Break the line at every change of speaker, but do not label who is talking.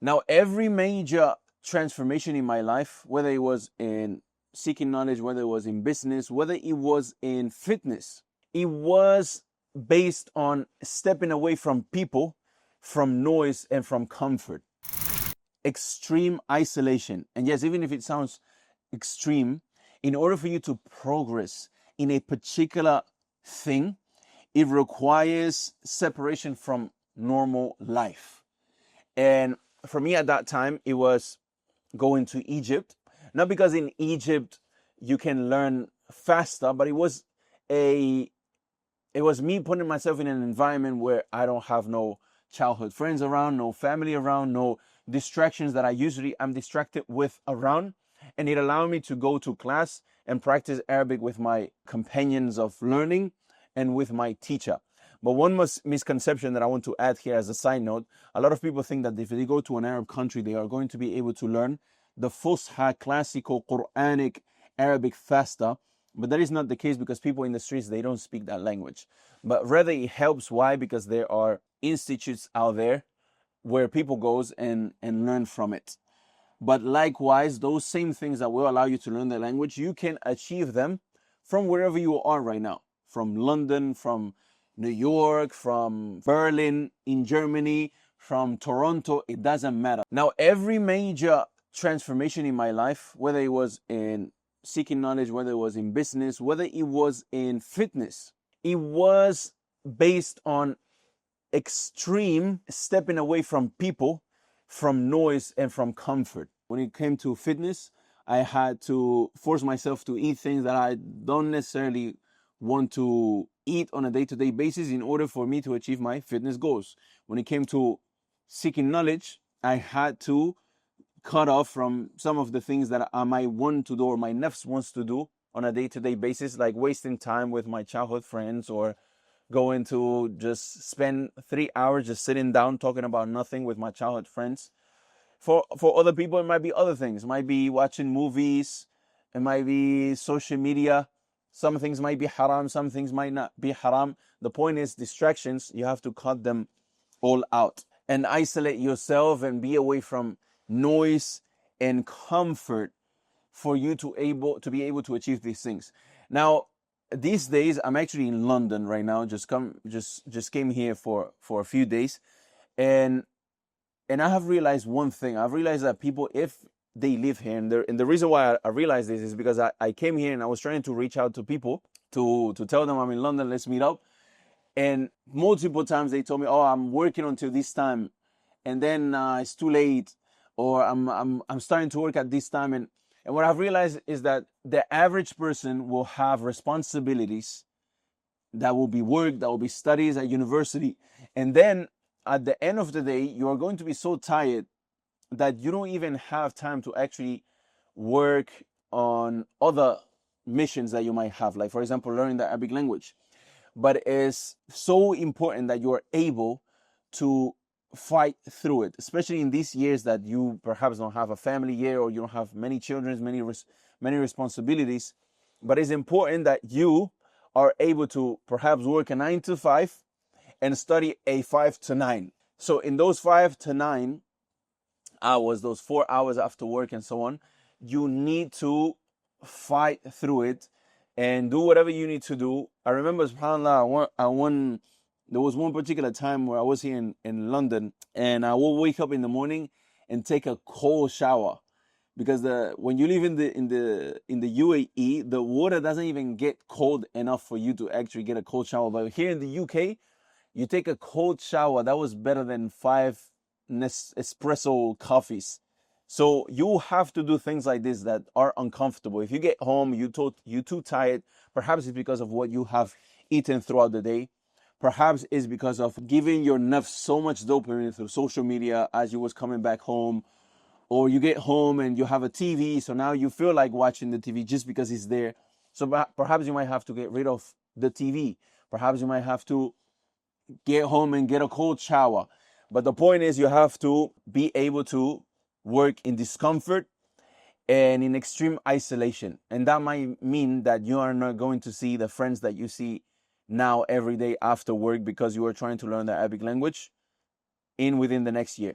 Now, every major transformation in my life, whether it was in seeking knowledge, whether it was in business, whether it was in fitness, it was based on stepping away from people, from noise, and from comfort. Extreme isolation. And yes, even if it sounds extreme, in order for you to progress in a particular thing, it requires separation from normal life. And for me at that time, it was going to Egypt. Not because in Egypt you can learn faster, but it was me putting myself in an environment where I don't have no childhood friends around, no family around, no distractions that I'm distracted with around. And it allowed me to go to class and practice Arabic with my companions of learning and with my teacher. But one misconception that I want to add here as a side note, a lot of people think that if they go to an Arab country, they are going to be able to learn the Fusha, classical, Quranic Arabic faster. But that is not the case, because people in the streets, they don't speak that language. But rather it helps. Why? Because there are institutes out there where people goes and learn from it. But likewise, those same things that will allow you to learn the language, you can achieve them from wherever you are right now. From London, from New York, from Berlin, in Germany, from Toronto, it doesn't matter. Now, every major transformation in my life, whether it was in seeking knowledge, whether it was in business, whether it was in fitness, it was based on extreme stepping away from people, from noise, and from comfort. When it came to fitness, I had to force myself to eat things that I don't necessarily want to eat on a day-to-day basis in order for me to achieve my fitness goals. When it came to seeking knowledge, I had to cut off from some of the things that I might want to do, or my nafs wants to do on a day-to-day basis, like wasting time with my childhood friends, or going to just spend 3 hours just sitting down talking about nothing with my childhood friends. For other people, it might be other things. It might be watching movies. It might be social media. Some things might be haram. Some things might not be haram. The point is, distractions, you have to cut them all out and isolate yourself and be away from noise and comfort for you to be able to achieve these things. Now, these days, I'm actually in London right now. Just came here for a few days, and I have realized one thing. I've realized that people, if they live here, and the reason why I realized this is because I came here and I was trying to reach out to people to tell them I'm in London, let's meet up. And multiple times they told me, oh, I'm working until this time, and then it's too late, or I'm starting to work at this time. And what I've realized is that the average person will have responsibilities. That will be work, that will be studies at university. And then at the end of the day, you are going to be so tired that you don't even have time to actually work on other missions that you might have. Like, for example, learning the Arabic language. But it's so important that you are able to fight through it, especially in these years that you perhaps don't have a family yet, or you don't have many children, many responsibilities. But it's important that you are able to perhaps work a 9 to 5 and study a 5 to 9. So in those 5 to 9 hours, those 4 hours after work and so on, you need to fight through it and do whatever you need to do. I remember, subhanAllah, there was one particular time where I was here in London, and I will wake up in the morning and take a cold shower, because when you live in the UAE, the water doesn't even get cold enough for you to actually get a cold shower. But here in the UK, you take a cold shower, that was better than 5 espresso coffees. So you have to do things like this that are uncomfortable. If you get home, you're too tired, perhaps it's because of what you have eaten throughout the day. Perhaps it's because of giving your nafs so much dopamine through social media as you was coming back home. Or you get home and you have a TV, so now you feel like watching the TV just because it's there. So perhaps you might have to get rid of the TV. Perhaps you might have to get home and get a cold shower. But the point is, you have to be able to work in discomfort and in extreme isolation. And that might mean that you are not going to see the friends that you see now every day after work, because you are trying to learn the Arabic language within the next year.